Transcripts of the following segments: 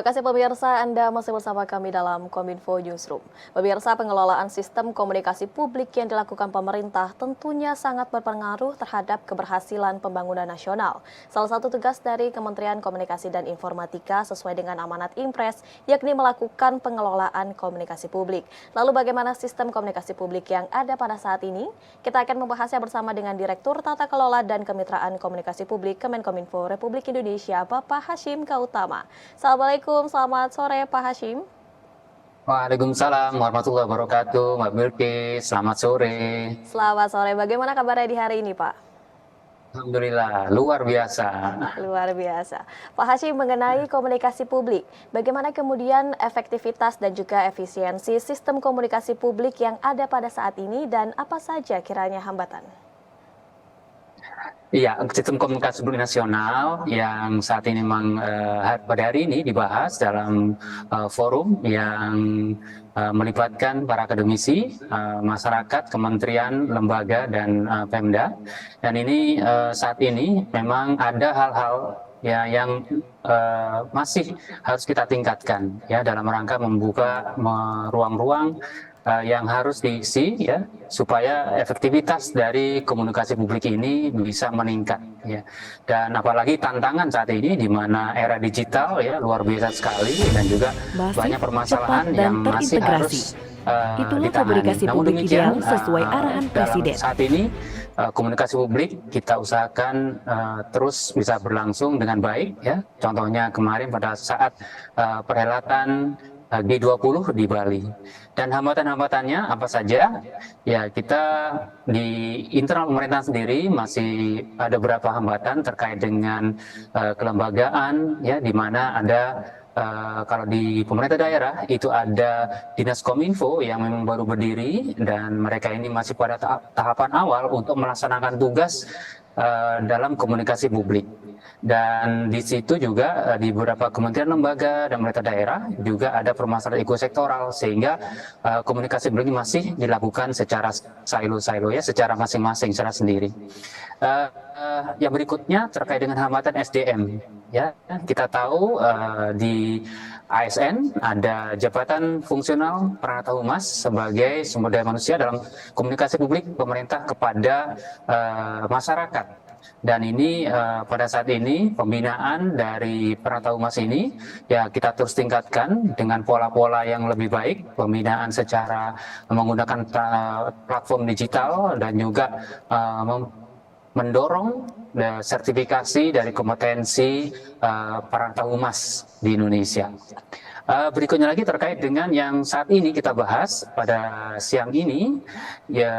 Terima kasih pemirsa, Anda masih bersama kami dalam Kominfo Newsroom. Pemirsa, pengelolaan sistem komunikasi publik yang dilakukan pemerintah tentunya sangat berpengaruh terhadap keberhasilan pembangunan nasional. Salah satu tugas dari Kementerian Komunikasi dan Informatika sesuai dengan amanat Impres, yakni melakukan pengelolaan komunikasi publik. Lalu bagaimana sistem komunikasi publik yang ada pada saat ini? Kita akan membahasnya bersama dengan Direktur Tata Kelola dan Kemitraan Komunikasi Publik Kemenkominfo Republik Indonesia, Bapak Hashim Gautama. Assalamualaikum, selamat sore Pak Hashim. Waalaikumsalam warahmatullahi wabarakatuh, Mbak Bilqis. Selamat sore. Selamat sore, bagaimana kabarnya di hari ini Pak? Alhamdulillah, luar biasa. Luar biasa. Pak Hashim, mengenai komunikasi publik, bagaimana kemudian efektivitas dan juga efisiensi sistem komunikasi publik yang ada pada saat ini dan apa saja kiranya hambatan? Iya, sistem komunikasi publik nasional yang saat ini memang pada hari ini dibahas dalam forum yang melibatkan para akademisi, masyarakat, kementerian, lembaga, dan Pemda. Dan ini saat ini memang ada hal-hal ya yang masih harus kita tingkatkan ya dalam rangka membuka ruang-ruang yang harus diisi ya supaya efektivitas dari komunikasi publik ini bisa meningkat ya. Dan apalagi tantangan saat ini di mana era digital ya luar biasa sekali dan juga banyak permasalahan yang masih harus Itulah ditangani. komunikasi Namun publik demikian ideal sesuai arahan Presiden. saat ini komunikasi publik kita usahakan terus bisa berlangsung dengan baik ya. Contohnya kemarin pada saat perhelatan G20 di Bali. Dan hambatan-hambatannya apa saja? Ya, kita di internal pemerintah sendiri masih ada beberapa hambatan terkait dengan kelembagaan ya, di mana ada kalau di pemerintah daerah itu ada Dinas Kominfo yang memang baru berdiri dan mereka ini masih pada tahapan awal untuk melaksanakan tugas dalam komunikasi publik. Dan di situ juga di beberapa kementerian lembaga dan pemerintah daerah juga ada permasalahan ekosektoral sehingga komunikasi publik masih dilakukan secara silo-silo ya, secara masing-masing, secara sendiri. Yang berikutnya terkait dengan hambatan SDM ya, kita tahu di ASN ada jabatan fungsional Peranata Humas sebagai sumber daya manusia dalam komunikasi publik pemerintah kepada masyarakat. Dan ini pada saat ini pembinaan dari Peranata Humas ini ya kita terus tingkatkan dengan pola-pola yang lebih baik, pembinaan secara menggunakan platform digital dan juga mendorong sertifikasi dari kompetensi Peranata Humas di Indonesia. Berikutnya lagi terkait dengan yang saat ini kita bahas pada siang ini ya,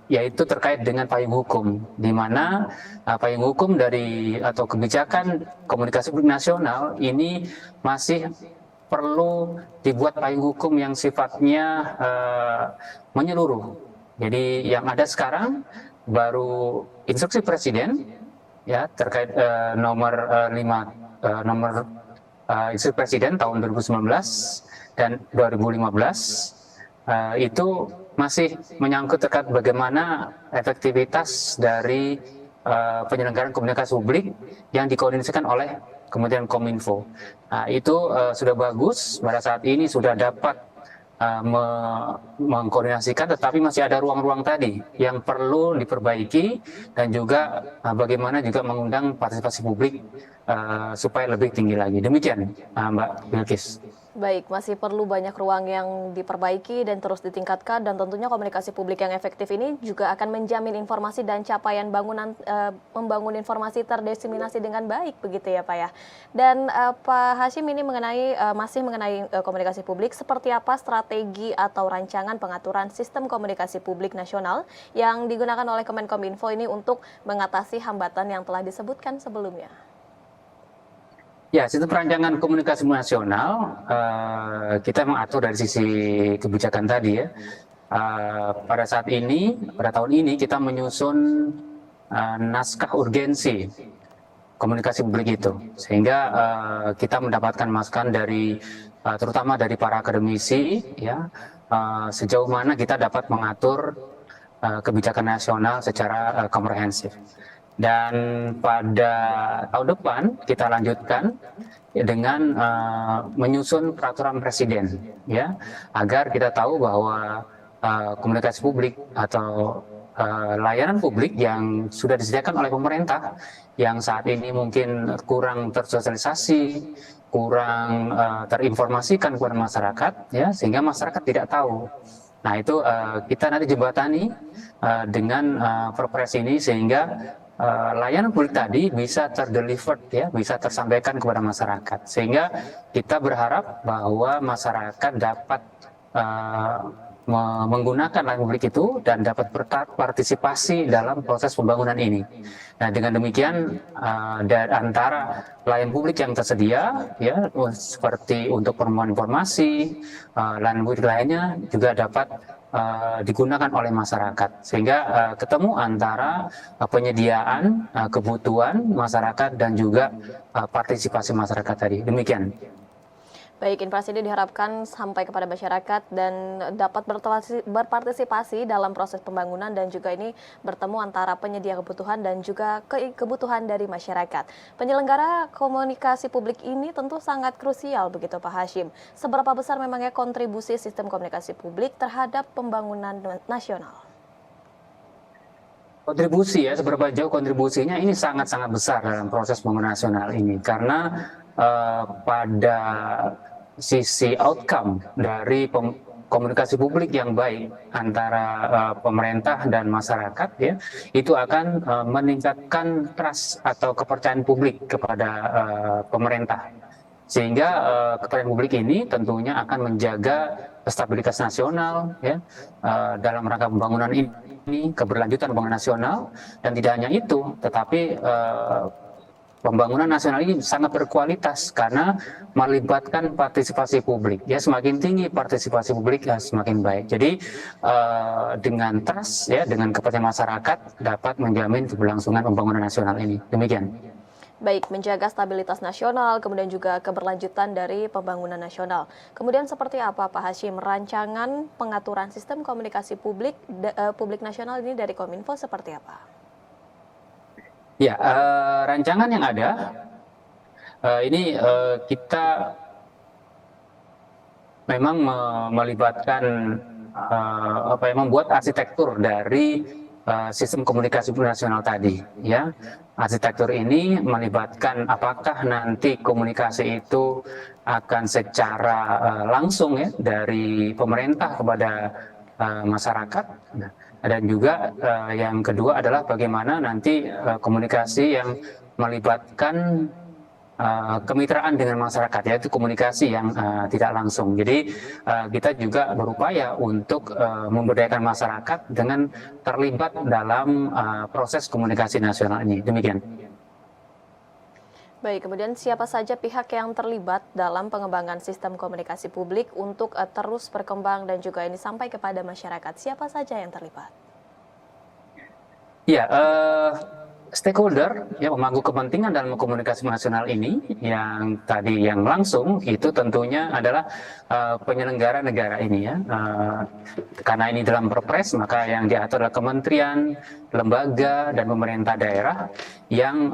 yaitu terkait dengan payung hukum, di mana payung hukum dari atau kebijakan komunikasi publik nasional ini masih perlu dibuat payung hukum yang sifatnya menyeluruh. Jadi yang ada sekarang baru instruksi Presiden ya terkait nomor instruksi Presiden tahun 2019 dan 2015 itu masih menyangkut terkait bagaimana efektivitas dari penyelenggaraan komunikasi publik yang dikoordinasikan oleh Kementerian Kominfo. Nah, itu sudah bagus, pada saat ini sudah dapat mengkoordinasikan, tetapi masih ada ruang-ruang tadi yang perlu diperbaiki dan juga bagaimana juga mengundang partisipasi publik supaya lebih tinggi lagi. Demikian, Mbak Bilqis. Baik, masih perlu banyak ruang yang diperbaiki dan terus ditingkatkan, dan tentunya komunikasi publik yang efektif ini juga akan menjamin informasi dan capaian membangun informasi terdiseminasi dengan baik, begitu ya Pak ya. Dan Pak Hashim, ini masih mengenai komunikasi publik, seperti apa strategi atau rancangan pengaturan sistem komunikasi publik nasional yang digunakan oleh Kemenkominfo ini untuk mengatasi hambatan yang telah disebutkan sebelumnya? Ya, sistem perancangan komunikasi nasional kita mengatur dari sisi kebijakan tadi ya. Pada saat ini, pada tahun ini kita menyusun naskah urgensi komunikasi publik itu, sehingga kita mendapatkan masukan dari terutama dari para akademisi ya, sejauh mana kita dapat mengatur kebijakan nasional secara komprehensif. Dan pada tahun depan kita lanjutkan dengan menyusun peraturan presiden, ya, agar kita tahu bahwa komunikasi publik atau layanan publik yang sudah disediakan oleh pemerintah yang saat ini mungkin kurang tersosialisasi, kurang terinformasikan kepada masyarakat, ya, sehingga masyarakat tidak tahu. Nah, itu kita nanti jembatani dengan perpres ini sehingga layanan publik tadi bisa terdelivered, ya, bisa tersampaikan kepada masyarakat, sehingga kita berharap bahwa masyarakat dapat menggunakan layanan publik itu dan dapat berpartisipasi dalam proses pembangunan ini. Nah, dengan demikian dari antara layanan publik yang tersedia, ya, seperti untuk permohonan informasi, layanan publik lainnya juga dapat digunakan oleh masyarakat, sehingga ketemu antara penyediaan kebutuhan masyarakat dan juga partisipasi masyarakat tadi. Demikian. Baik, inflasi ini diharapkan sampai kepada masyarakat dan dapat berpartisipasi dalam proses pembangunan dan juga ini bertemu antara penyedia kebutuhan dan juga kebutuhan dari masyarakat. Penyelenggara komunikasi publik ini tentu sangat krusial begitu Pak Hashim. Seberapa besar memangnya kontribusi sistem komunikasi publik terhadap pembangunan nasional? Kontribusi, ya, seberapa jauh kontribusinya ini sangat-sangat besar dalam proses pembangunan nasional ini, karena pada sisi outcome dari komunikasi publik yang baik antara pemerintah dan masyarakat, ya, itu akan meningkatkan trust atau kepercayaan publik kepada pemerintah, sehingga kepercayaan publik ini tentunya akan menjaga stabilitas nasional, ya, dalam rangka pembangunan ini, keberlanjutan pembangunan nasional. Dan tidak hanya itu, tetapi pembangunan nasional ini sangat berkualitas karena melibatkan partisipasi publik. Ya, semakin tinggi partisipasi publik, ya, semakin baik. Jadi dengan trust, ya, dengan kepercayaan masyarakat dapat menjamin keberlangsungan pembangunan nasional ini. Demikian. Baik, menjaga stabilitas nasional, kemudian juga keberlanjutan dari pembangunan nasional. Kemudian seperti apa Pak Hashim rancangan pengaturan sistem komunikasi publik nasional ini dari Kominfo seperti apa? Ya, rancangan yang ada ini kita memang melibatkan membuat arsitektur dari sistem komunikasi nasional tadi, ya. Arsitektur ini melibatkan apakah nanti komunikasi itu akan secara langsung, ya, dari pemerintah kepada masyarakat. Dan juga yang kedua adalah bagaimana nanti komunikasi yang melibatkan kemitraan dengan masyarakat, yaitu komunikasi yang tidak langsung. Jadi kita juga berupaya untuk memberdayakan masyarakat dengan terlibat dalam proses komunikasi nasional ini. Demikian. Baik, kemudian siapa saja pihak yang terlibat dalam pengembangan sistem komunikasi publik untuk terus berkembang dan juga ini sampai kepada masyarakat? Siapa saja yang terlibat? Ya, stakeholder, ya, pemangku kepentingan dalam komunikasi nasional ini yang tadi yang langsung itu tentunya adalah penyelenggara negara ini, ya. Karena ini dalam perpres, maka yang diatur adalah kementerian, lembaga, dan pemerintah daerah yang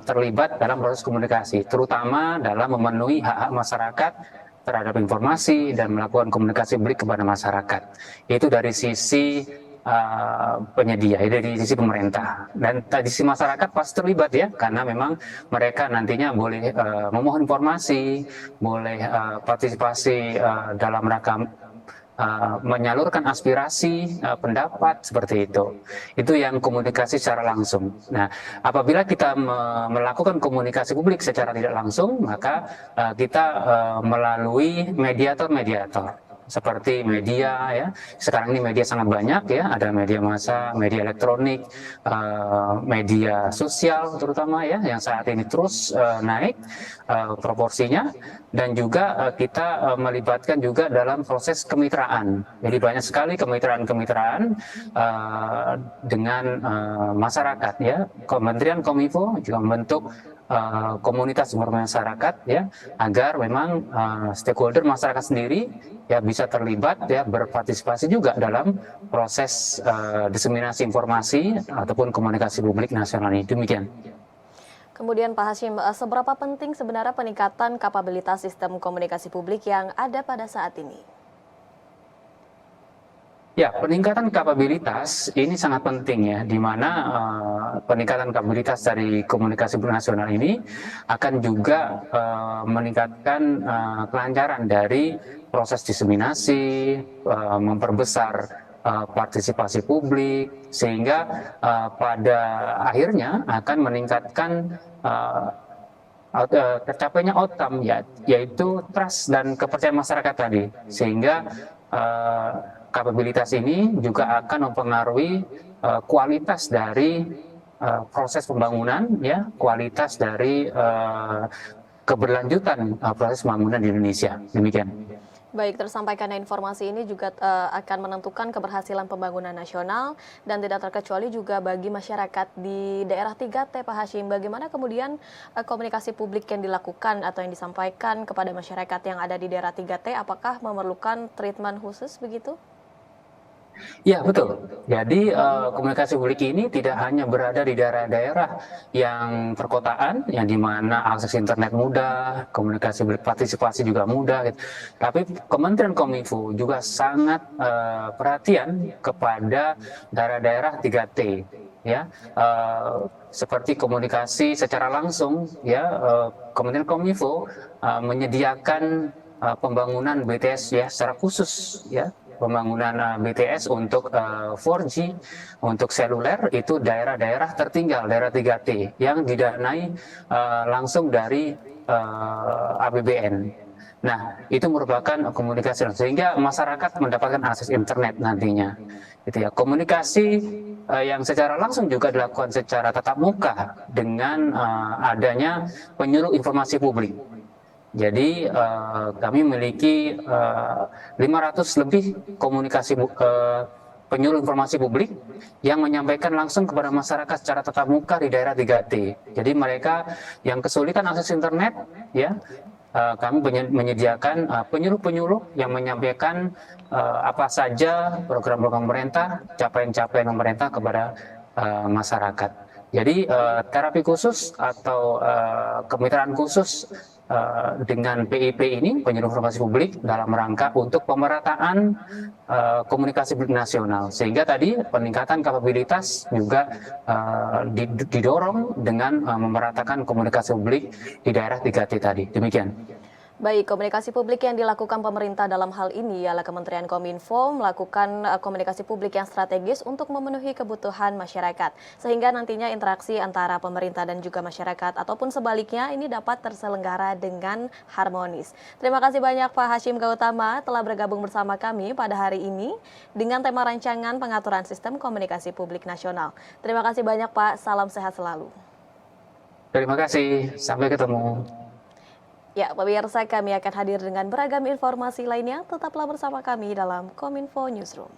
terlibat dalam proses komunikasi, terutama dalam memenuhi hak-hak masyarakat terhadap informasi dan melakukan komunikasi publik kepada masyarakat. Itu dari sisi penyedia, dari sisi pemerintah, dan dari sisi masyarakat pasti terlibat, ya, karena memang mereka nantinya boleh memohon informasi, boleh partisipasi dalam rangka menyalurkan aspirasi, pendapat, seperti itu. Itu yang komunikasi secara langsung. Nah, apabila kita melakukan komunikasi publik secara tidak langsung, maka kita melalui mediator-mediator. Seperti media, ya, sekarang ini media sangat banyak, ya, ada media massa, media elektronik, media sosial terutama, ya, yang saat ini terus naik proporsinya, dan juga kita melibatkan juga dalam proses kemitraan. Jadi banyak sekali kemitraan-kemitraan dengan masyarakat, ya. Kementerian Kominfo juga membentuk komunitas masyarakat ya, agar memang stakeholder masyarakat sendiri ya bisa terlibat ya, berpartisipasi juga dalam proses diseminasi informasi ataupun komunikasi publik nasional ini. Demikian. Kemudian Pak Hashim, seberapa penting sebenarnya peningkatan kapabilitas sistem komunikasi publik yang ada pada saat ini? Ya, peningkatan kapabilitas ini sangat penting ya, di mana peningkatan kapabilitas dari komunikasi nasional ini akan juga meningkatkan kelancaran dari proses diseminasi, memperbesar partisipasi publik, sehingga pada akhirnya akan meningkatkan tercapainya outcome ya, yaitu trust dan kepercayaan masyarakat tadi, sehingga kapabilitas ini juga akan mempengaruhi kualitas dari proses pembangunan ya, kualitas dari keberlanjutan proses pembangunan di Indonesia. Demikian. Baik, tersampaikan informasi ini juga akan menentukan keberhasilan pembangunan nasional dan tidak terkecuali juga bagi masyarakat di daerah 3T, Pak Hashim. Bagaimana kemudian komunikasi publik yang dilakukan atau yang disampaikan kepada masyarakat yang ada di daerah 3T, apakah memerlukan treatment khusus begitu? Ya, betul. Jadi komunikasi publik ini tidak hanya berada di daerah-daerah yang perkotaan, yang di mana akses internet mudah, komunikasi partisipasi juga mudah, gitu. Tapi Kementerian Kominfo juga sangat perhatian kepada daerah-daerah 3T, ya, seperti komunikasi secara langsung, ya. Kementerian Kominfo menyediakan pembangunan BTS ya secara khusus, ya. Pembangunan BTS untuk 4G, untuk seluler itu daerah-daerah tertinggal, daerah 3T yang didanai langsung dari APBN. Nah, itu merupakan komunikasi sehingga masyarakat mendapatkan akses internet nantinya. Gitu ya. Komunikasi yang secara langsung juga dilakukan secara tatap muka dengan adanya penyuluh informasi publik. Jadi kami memiliki 500 lebih komunikasi penyuluh informasi publik yang menyampaikan langsung kepada masyarakat secara tatap muka di daerah 3T. Jadi mereka yang kesulitan akses internet, ya, kami menyediakan penyuluh-penyuluh yang menyampaikan apa saja program-program pemerintah, capaian-capaian pemerintah kepada masyarakat. Jadi terapi khusus atau kemitraan khusus dengan PIP ini, penyuluh informasi publik, dalam rangka untuk pemerataan komunikasi publik nasional, sehingga tadi peningkatan kapabilitas juga didorong dengan memeratakan komunikasi publik di daerah 3T tadi. Demikian. Baik, komunikasi publik yang dilakukan pemerintah dalam hal ini ialah Kementerian Kominfo melakukan komunikasi publik yang strategis untuk memenuhi kebutuhan masyarakat, sehingga nantinya interaksi antara pemerintah dan juga masyarakat ataupun sebaliknya ini dapat terselenggara dengan harmonis. Terima kasih banyak Pak Hashim Gautama telah bergabung bersama kami pada hari ini dengan tema rancangan pengaturan sistem komunikasi publik nasional. Terima kasih banyak Pak, salam sehat selalu. Terima kasih, sampai ketemu. Ya, pemirsa, kami akan hadir dengan beragam informasi lainnya. Tetaplah bersama kami dalam Kominfo Newsroom.